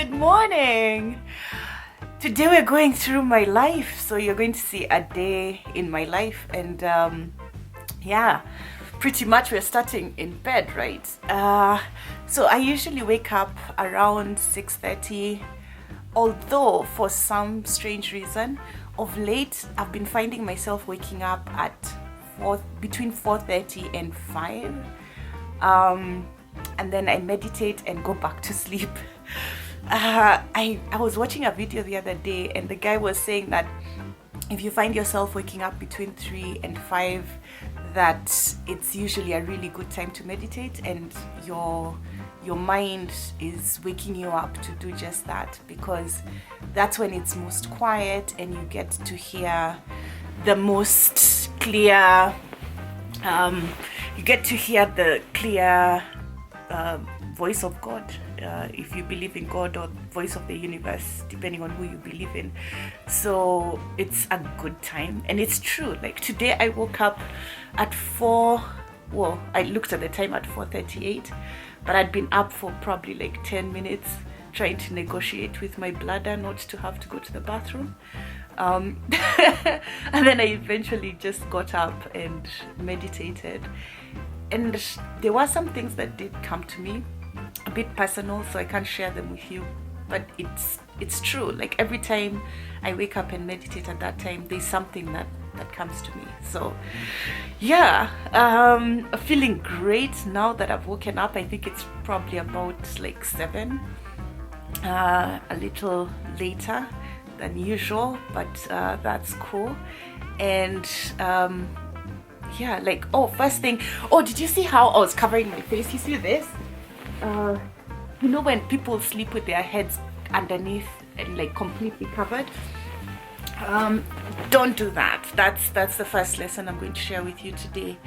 Good morning. Today we're going through my life, so you're going to see a day in my life, and yeah, pretty much we're starting in bed, right? So I usually wake up around 6:30, although for some strange reason of late I've been finding myself waking up at between 4:30 and 5, and then I meditate and go back to sleep. I was watching a video the other day, and the guy was saying that if you find yourself waking up between 3 and 5, that it's usually a really good time to meditate, and your mind is waking you up to do just that, because that's when it's most quiet and you get to hear the most clear you get to hear the clear voice of God, if you believe in God, or voice of the universe, depending on who you believe in. So it's a good time, and it's true. Like today I woke up at 4, well, I looked at the time at 4:38, but I'd been up for probably like 10 minutes trying to negotiate with my bladder not to have to go to the bathroom. And then I eventually just got up and meditated, and there were some things that did come to me, a bit personal, so I can't share them with you, but it's true. Like every time I wake up and meditate at that time, there's something that comes to me. So yeah, feeling great now that I've woken up. I think it's probably about like 7, a little later than usual, but that's cool. And yeah, like, oh, first thing, oh, did you see how I was covering my face? You see this? You know when people sleep with their heads underneath and like completely covered? Don't do that. That's the first lesson I'm going to share with you today.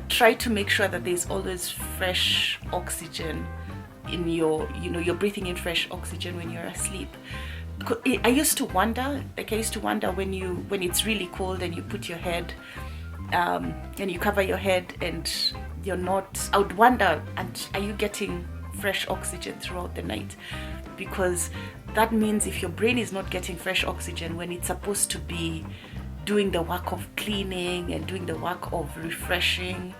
Try to make sure that there's always fresh oxygen in your, you're breathing in fresh oxygen when you're asleep. I used to wonder when it's really cold and you put your head and you cover your head and you're not, I would wonder, and are you getting fresh oxygen throughout the night? Because that means if your brain is not getting fresh oxygen when it's supposed to be doing the work of cleaning and doing the work of refreshing,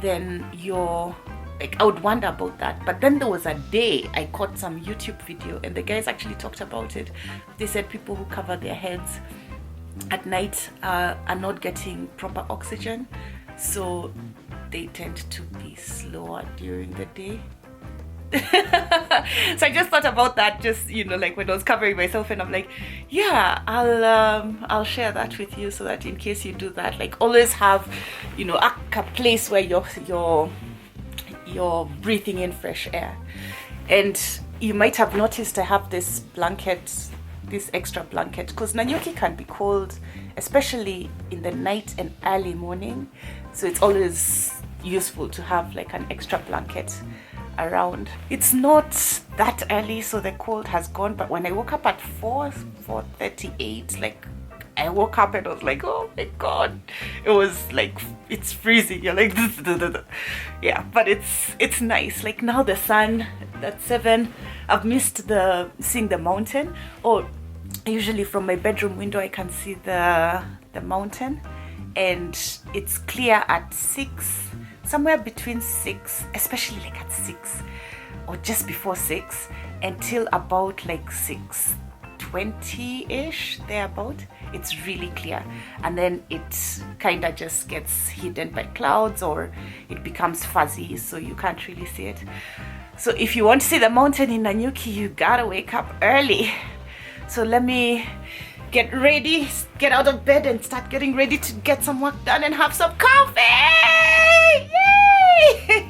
then you're like, I would wonder about that. But then there was a day I caught some YouTube video, and the guys actually talked about it. They said people who cover their heads at night are not getting proper oxygen, so they tend to be slower during the day. So I just thought about that, just like when I was covering myself, and I'm like, yeah, I'll share that with you, so that in case you do that, like always have a place where you're breathing in fresh air. And you might have noticed I have this extra blanket, because Nanyuki can be cold, especially in the night and early morning, so it's always useful to have like an extra blanket around. It's not that early, so the cold has gone, but when I woke up at 4:38, like I woke up and I was like, oh my god, it was like, it's freezing. You're like, yeah, but it's nice. Like now the sun at 7, I've missed seeing the mountain. Or usually from my bedroom window I can see the mountain, and it's clear at 6, somewhere between 6, especially like at 6 or just before 6, until about like 6:20-ish, thereabout. It's really clear, and then it kind of just gets hidden by clouds, or it becomes fuzzy, so you can't really see it. So if you want to see the mountain in Nanyuki, you gotta wake up early. So let me get ready, get out of bed and start getting ready to get some work done and have some coffee. Yay!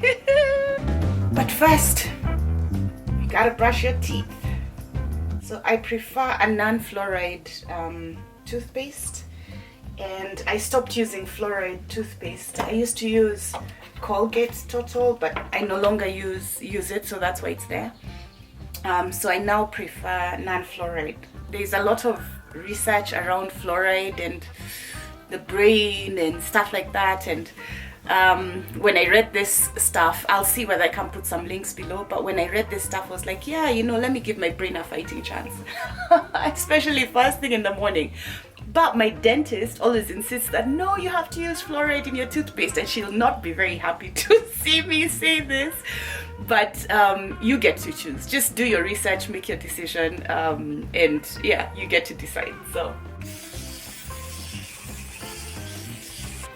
But first, you gotta brush your teeth. So I prefer a non-fluoride toothpaste, and I stopped using fluoride toothpaste. I used to use Colgate Total, but I no longer use it, so that's why it's there. So I now prefer non-fluoride. There's a lot of research around fluoride and the brain and stuff like that, and when I read this stuff, I'll see whether I can put some links below, but when I read this stuff, I was like, yeah, you know, let me give my brain a fighting chance. Especially first thing in the morning. But my dentist always insists that no, you have to use fluoride in your toothpaste, and she'll not be very happy to see me say this. But you get to choose. Just do your research, make your decision, and yeah, you get to decide. So.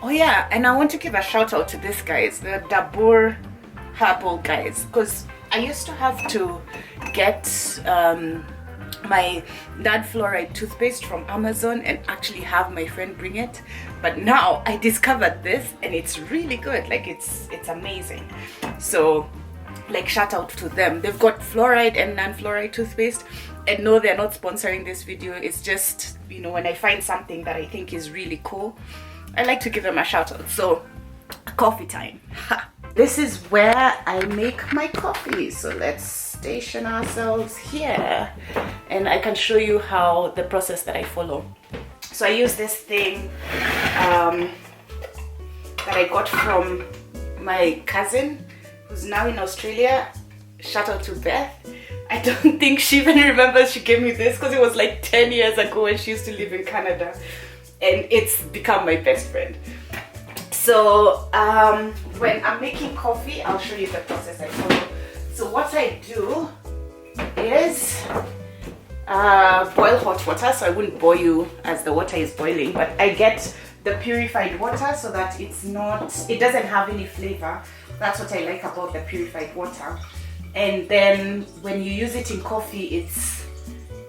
Oh yeah, and I want to give a shout out to this guys, the Dabur herbal guys, because I used to have to get my non-fluoride toothpaste from Amazon and actually have my friend bring it, but now I discovered this and it's really good. Like it's amazing. So like shout out to them. They've got fluoride and non-fluoride toothpaste, and no, they're not sponsoring this video. It's just, you know, when I find something that I think is really cool, I like to give them a shout out. So coffee time. This is where I make my coffee, so let's station ourselves here and I can show you how the process that I follow. So I use this thing that I got from my cousin who's now in Australia. Shout out to Beth. I don't think she even remembers she gave me this because it was like 10 years ago when she used to live in Canada, and it's become my best friend. So when I'm making coffee, I'll show you the process I follow. So what I do is boil hot water. So I wouldn't boil you as the water is boiling, but I get the purified water so that it doesn't have any flavor. That's what I like about the purified water. And then when you use it in coffee, it's,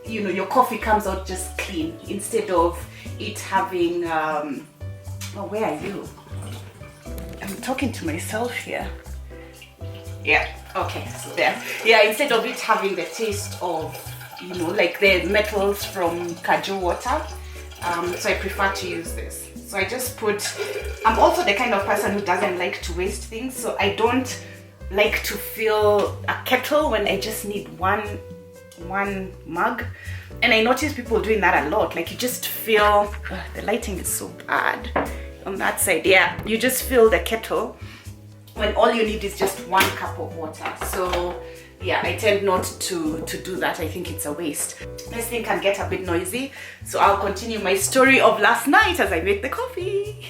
you know, your coffee comes out just clean instead of it having oh, where are you? I'm talking to myself here. Yeah, okay, so there. Yeah, instead of it having the taste of, you know, like the metals from kaju water, so I prefer to use this. So I just put, I'm also the kind of person who doesn't like to waste things, so I don't like to fill a kettle when I just need one mug. And I notice people doing that a lot. Like you just fill, the lighting is so bad on that side. Yeah, you just fill the kettle when all you need is just 1 cup of water. So yeah, I tend not to do that. I think it's a waste. This thing can get a bit noisy, so I'll continue my story of last night as I make the coffee.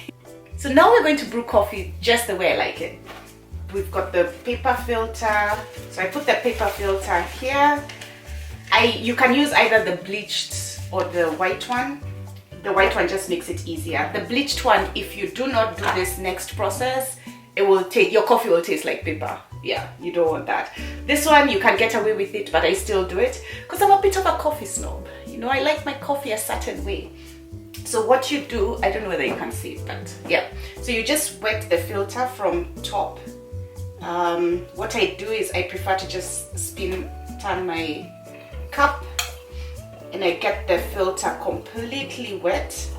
So now we're going to brew coffee just the way I like it. We've got the paper filter, so I put the paper filter here. You can use either the bleached or the white one. The white one just makes it easier. The bleached one, if you do not do this next process, your coffee will taste like paper. Yeah, you don't want that. This one, you can get away with it, but I still do it because I'm a bit of a coffee snob. You know, I like my coffee a certain way. So what you do, I don't know whether you can see it, but yeah. So you just wet the filter from top. What I do is I prefer to just turn my cup, and I get the filter completely wet.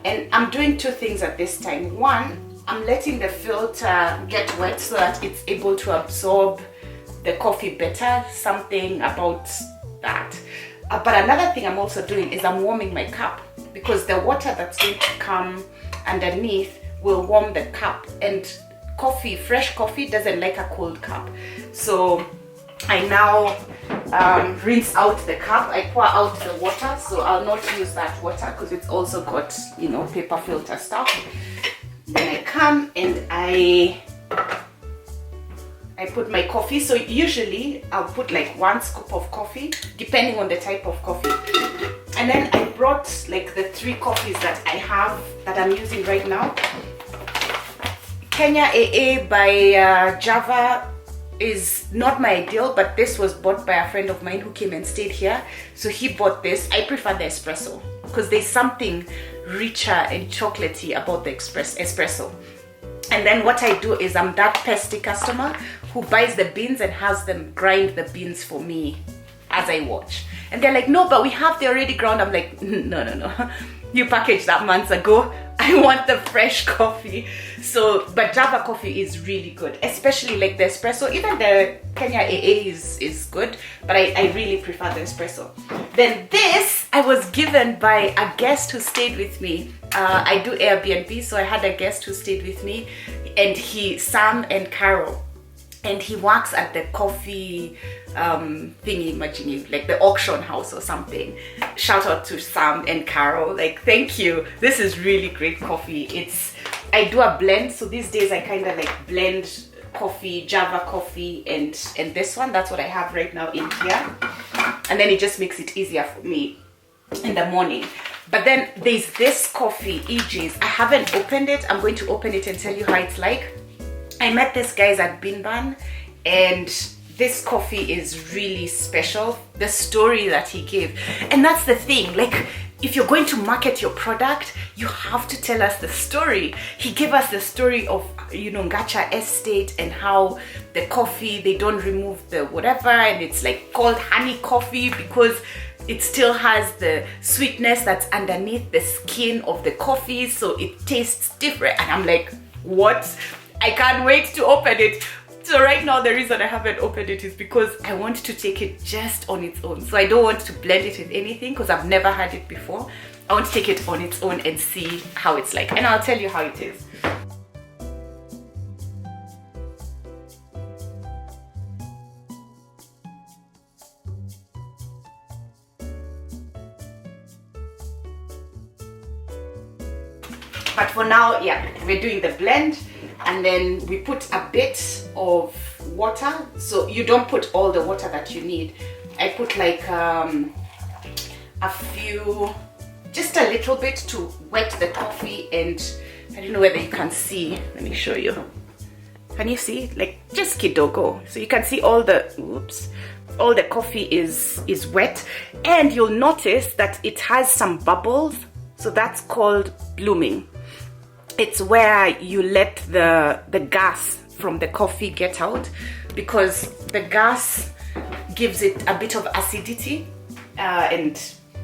And I'm doing 2 things at this time. One, I'm letting the filter get wet so that it's able to absorb the coffee better, something about that. But another thing I'm also doing is I'm warming my cup, because the water that's going to come underneath will warm the cup, and fresh coffee doesn't like a cold cup. So I now rinse out the cup. I pour out the water, so I'll not use that water because it's also got, you know, paper filter stuff. Then I come and I put my coffee. So usually I'll put like 1 scoop of coffee, depending on the type of coffee. And then I brought like the 3 coffees that I have that I'm using right now. Kenya AA by Java is not my ideal, but this was bought by a friend of mine who came and stayed here. So he bought this. I prefer the espresso because there's something richer and chocolatey about the espresso. And then what I do is I'm that pesty customer who buys the beans and has them grind the beans for me as I watch. And they're like, no, but we have the already ground. I'm like, no. You packaged that months ago. I want the fresh coffee. So, but Java coffee is really good, especially like the espresso. Even the Kenya AA is good, but I really prefer the espresso. Then this I was given by a guest who stayed with me. I do Airbnb, so I had a guest who stayed with me. and Sam and Carol, and he works at the coffee thingy, imagine like the auction house or something. Shout out to Sam and Carol, like thank you. This is really great coffee. I do a blend, so these days I kind of like blend coffee, Java coffee, and this one. That's what I have right now in here, and then it just makes it easier for me in the morning. But then there's this coffee, EJ's. I haven't opened it. I'm going to open it and tell you how it's like. I met this guys at Binban, and this coffee is really special. The story that he gave, and that's the thing, like if you're going to market your product, you have to tell us the story. He gave us the story of, you know, Ngacha Estate, and how the coffee, they don't remove the whatever, and it's like called honey coffee because it still has the sweetness that's underneath the skin of the coffee, so it tastes different. And I'm like, what? I can't wait to open it. So right now, the reason I haven't opened it is because I want to take it just on its own. So I don't want to blend it with anything because I've never had it before. I want to take it on its own and see how it's like, and I'll tell you how it is. But for now, yeah, we're doing the blend, and then we put a bit of water. So you don't put all the water that you need. I put like a few, just a little bit to wet the coffee, and I don't know whether you can see. Let me show you. Can you see? Like just kidogo. So you can see all the, oops, all the coffee is wet, and you'll notice that it has some bubbles. So that's called blooming. It's where you let the gas from the coffee get out, because the gas gives it a bit of acidity and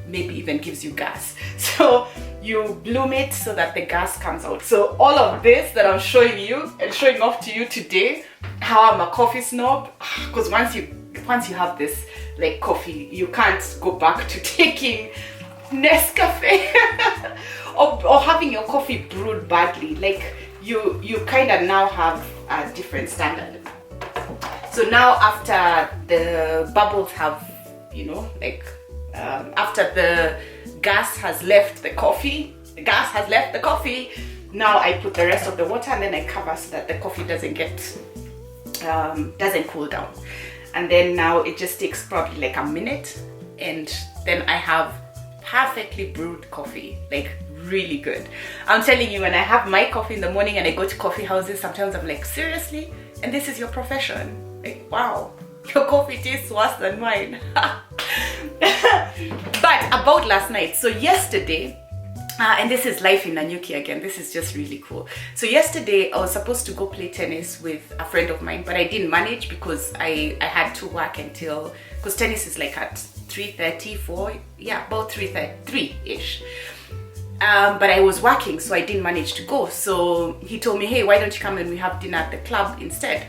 maybe even gives you gas. So you bloom it so that the gas comes out. So all of this that I'm showing you and showing off to you today, how I'm a coffee snob, because once you have this like coffee, you can't go back to taking Nescafe or having your coffee brewed badly. Like you kind of now have a different standard. So now after the bubbles have, you know, like after the gas has left the coffee, now I put the rest of the water, and then I cover so that the coffee doesn't cool down. And then now it just takes probably like a minute, and then I have perfectly brewed coffee, like really good. I'm telling you, when I have my coffee in the morning and I go to coffee houses, sometimes I'm like, seriously? And this is your profession? Like, wow, your coffee tastes worse than mine. But about last night, so yesterday, and this is life in Nanyuki again, this is just really cool. So yesterday I was supposed to go play tennis with a friend of mine, but I didn't manage because I had to work until, because tennis is like at 3:30, 4, yeah, about 3:30-ish. But I was working, so I didn't manage to go. So he told me, hey, why don't you come and we have dinner at the club instead?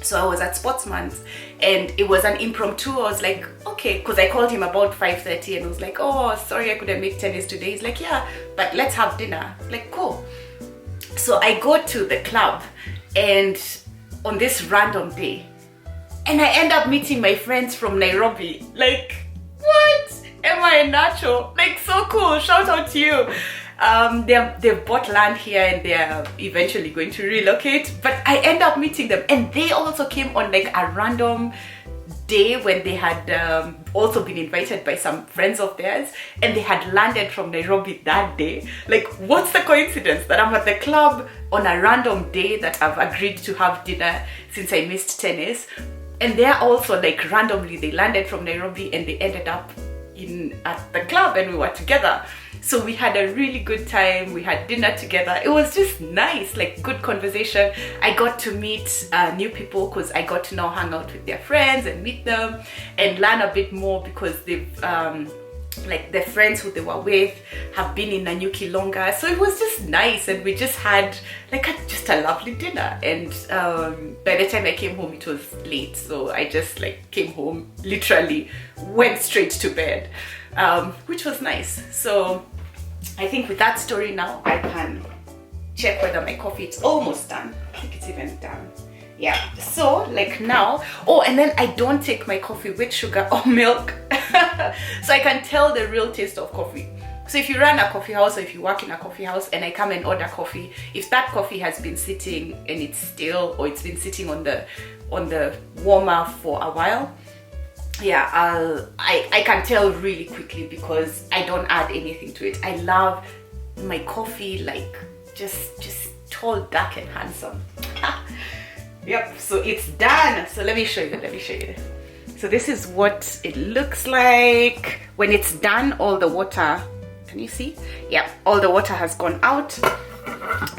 So I was at Sportsman's, and it was an impromptu. I was like, okay, because I called him about 5:30 and I was like, oh, sorry, I couldn't make tennis today. He's like, yeah, but let's have dinner. I'm like, cool. So I go to the club, and on this random day, and I end up meeting my friends from Nairobi. Like, what? Emma and Nacho, like so cool. Shout out to you. They've bought land here and they're eventually going to relocate, but I end up meeting them, and they also came on like a random day when they had also been invited by some friends of theirs, and they had landed from Nairobi that day. Like, what's the coincidence that I'm at the club on a random day that I've agreed to have dinner since I missed tennis, and they're also like randomly, they landed from Nairobi and they ended up at the club, and we were together. So we had a really good time. We had dinner together. It was just nice, like good conversation. I got to meet new people because I got to now hang out with their friends and meet them and learn a bit more, because they've like the friends who they were with have been in Nanyuki longer. So it was just nice, and we just had like just a lovely dinner. And by the time I came home, it was late, so I just like came home, literally went straight to bed, which was nice. So I think with that story now, I can check whether my coffee is almost done. I think it's even done. Yeah, so like now, oh, and then I don't take my coffee with sugar or milk. So I can tell the real taste of coffee. So if you run a coffee house or if you work in a coffee house and I come and order coffee, if that coffee has been sitting and it's stale, or it's been sitting on the warmer for a while, yeah, I can tell really quickly because I don't add anything to it. I love my coffee like just tall, dark and handsome. Yep, so it's done. So let me show you. So this is what it looks like when it's done. All the water, can you see? Yeah, all the water has gone out.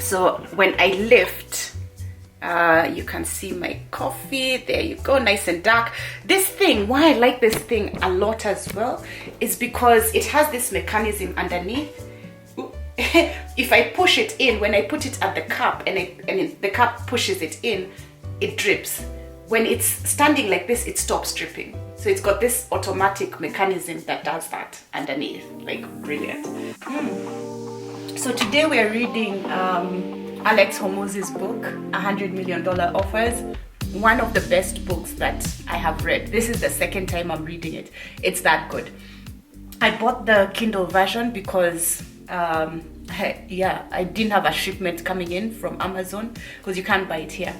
So when I lift, you can see my coffee. There you go, nice and dark. This thing, why I like this thing a lot as well, is because it has this mechanism underneath. If I push it in, when I put it at the cup and the cup pushes it in, it drips. When it's standing like this, it stops dripping. So it's got this automatic mechanism that does that underneath. Like, brilliant. So today we are reading Alex Hormozzi's book, $100 Million Offers. One of the best books that I have read. This is the second time I'm reading it. It's that good. I bought the Kindle version because I didn't have a shipment coming in from Amazon because you can't buy it here.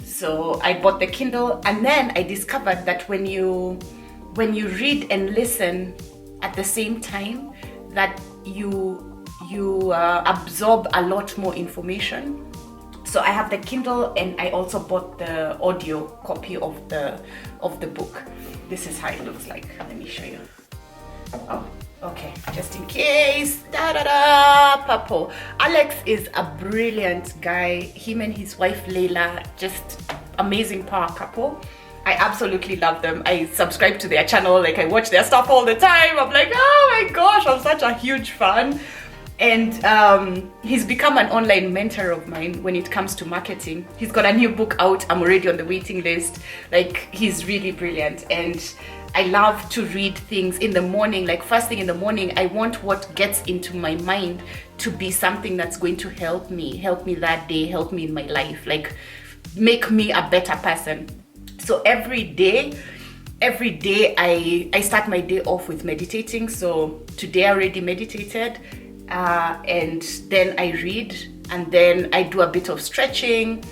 So I bought the Kindle, and then I discovered that when you read and listen at the same time, that you absorb a lot more information. So I have the Kindle, and I also bought the audio copy of the book. This is how it looks like. Let me show you. Oh, okay, just in case. Purple. Alex is a brilliant guy. Him and his wife Layla, just amazing power couple. I absolutely love them. I subscribe to their channel, like I watch their stuff all the time. I'm like, oh my gosh, I'm such a huge fan. And he's become an online mentor of mine when it comes to marketing. He's got a new book out. I'm already on the waiting list. Like, he's really brilliant. And I love to read things in the morning, like first thing in the morning. I want what gets into my mind to be something that's going to help me that day, help me in my life, like make me a better person. So every day I start my day off with meditating. So today I already meditated, and then I read, and then I do a bit of stretching,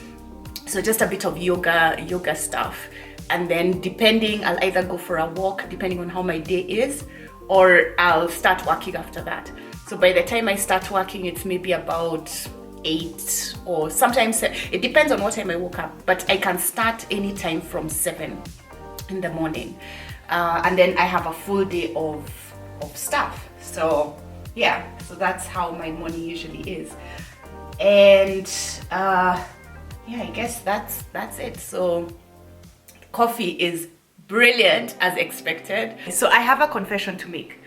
so just a bit of yoga stuff. And then depending, I'll either go for a walk depending on how my day is, or I'll start working after that. So by the time I start working, it's maybe about 8, or sometimes it depends on what time I woke up, but I can start anytime from 7 in the morning. And then I have a full day of stuff. So yeah, so that's how my morning usually is. And yeah, I guess that's it. So coffee is brilliant as expected. So I have a confession to make.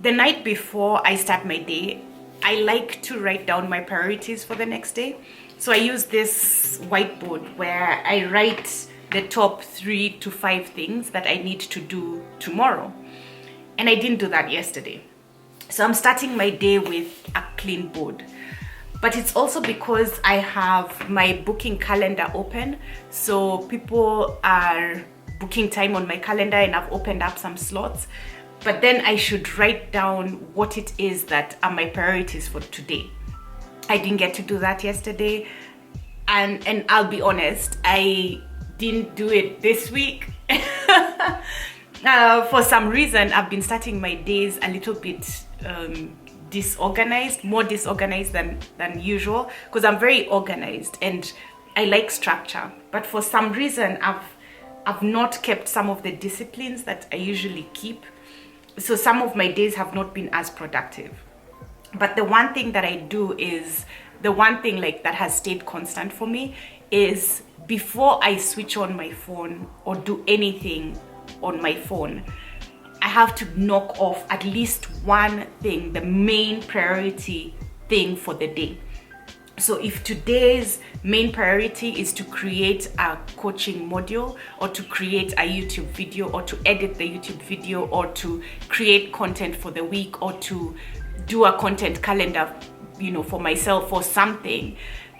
The night before I start my day, I like to write down my priorities for the next day. So I use this whiteboard where I write the top 3 to 5 things that I need to do tomorrow. And I didn't do that yesterday. So I'm starting my day with a clean board. But it's also because I have my booking calendar open. So people are booking time on my calendar, and I've opened up some slots. But then I should write down what it is that are my priorities for today. I didn't get to do that yesterday. And I'll be honest, I didn't do it this week. For some reason, I've been starting my days a little bit disorganized, more disorganized than usual, because I'm very organized and I like structure. But for some reason, I've not kept some of the disciplines that I usually keep. So some of my days have not been as productive. But the one thing that I do is, the one thing like that has stayed constant for me is, before I switch on my phone or do anything on my phone, I have to knock off at least one thing, the main priority thing for the day. So if today's main priority is to create a coaching module, or to create a YouTube video, or to edit the YouTube video, or to create content for the week, or to do a content calendar for myself or something,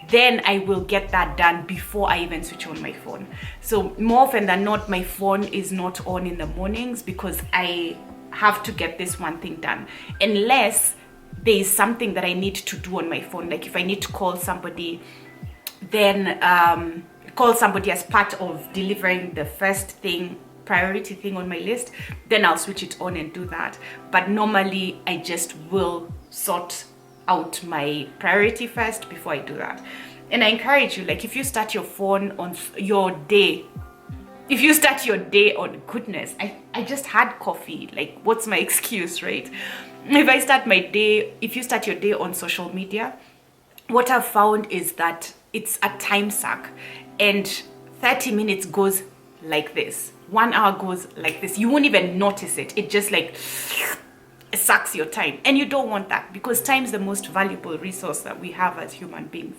then I will get that done before I even switch on my phone. So more often than not, my phone is not on in the mornings because I have to get this one thing done, unless there is something that I need to do on my phone. Like if I need to call somebody, then call somebody as part of delivering the first thing, priority thing on my list, then I'll switch it on and do that. But normally I just will sort out my priority first before I do that. And I encourage you, like if you start your phone on your day, if you start your day on, goodness, I just had coffee, like what's my excuse, right? If you start your day on social media, what I've found is that it's a time suck, and 30 minutes goes like this, 1 hour goes like this. You won't even notice it. It just like sucks your time, and you don't want that, because time is the most valuable resource that we have as human beings.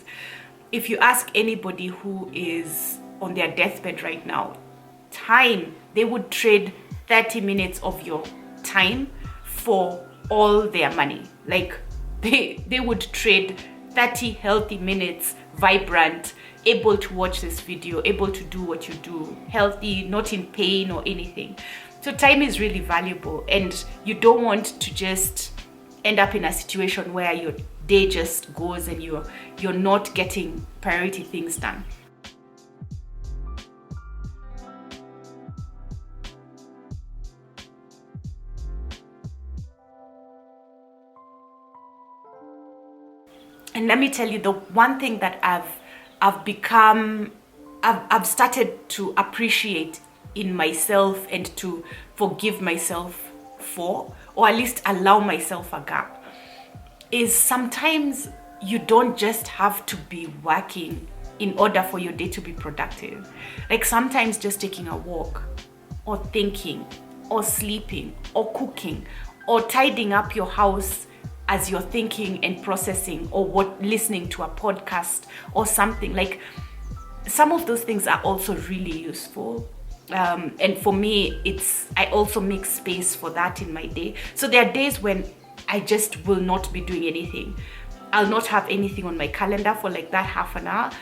If you ask anybody who is on their deathbed right now, time, they would trade 30 minutes of your time for all their money. Like they would trade 30 healthy minutes, vibrant, able to watch this video, able to do what you do, healthy, not in pain or anything. So time is really valuable, and you don't want to just end up in a situation where your day just goes and you're not getting priority things done. And let me tell you, the one thing that I've started to appreciate in myself and to forgive myself for, or at least allow myself a gap, is sometimes you don't just have to be working in order for your day to be productive. Like sometimes just taking a walk, or thinking, or sleeping, or cooking, or tidying up your house as you're thinking and processing, or listening to a podcast or something. Like some of those things are also really useful. And for me, I also make space for that in my day. So there are days when I just will not be doing anything. I'll not have anything on my calendar for like that half an hour.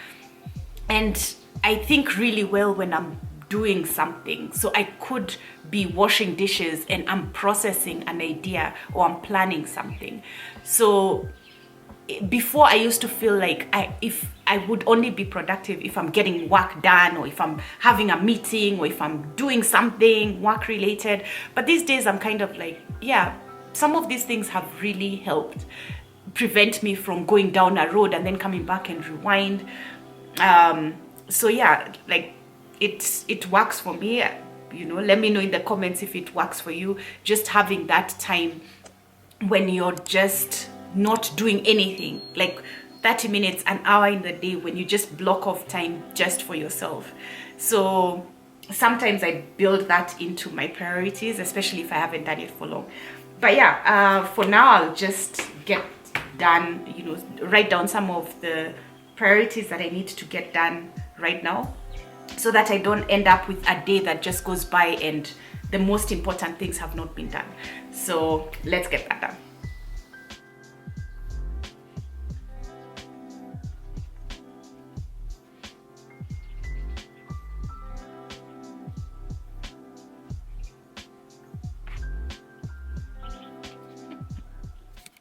And I think really well when I'm doing something. So I could be washing dishes and I'm processing an idea, or I'm planning something. So before, I used to feel like if I would only be productive if I'm getting work done, or if I'm having a meeting, or if I'm doing something work related. But these days I'm kind of like, yeah, some of these things have really helped prevent me from going down a road and then coming back and rewind. So yeah, like it works for me. Let me know in the comments if it works for you, just having that time when you're just not doing anything, like 30 minutes, an hour in the day, when you just block off time just for yourself. So sometimes I build that into my priorities, especially if I haven't done it for long. But yeah, for now I'll just get done, write down some of the priorities that I need to get done right now, so that I don't end up with a day that just goes by and the most important things have not been done. So let's get that done.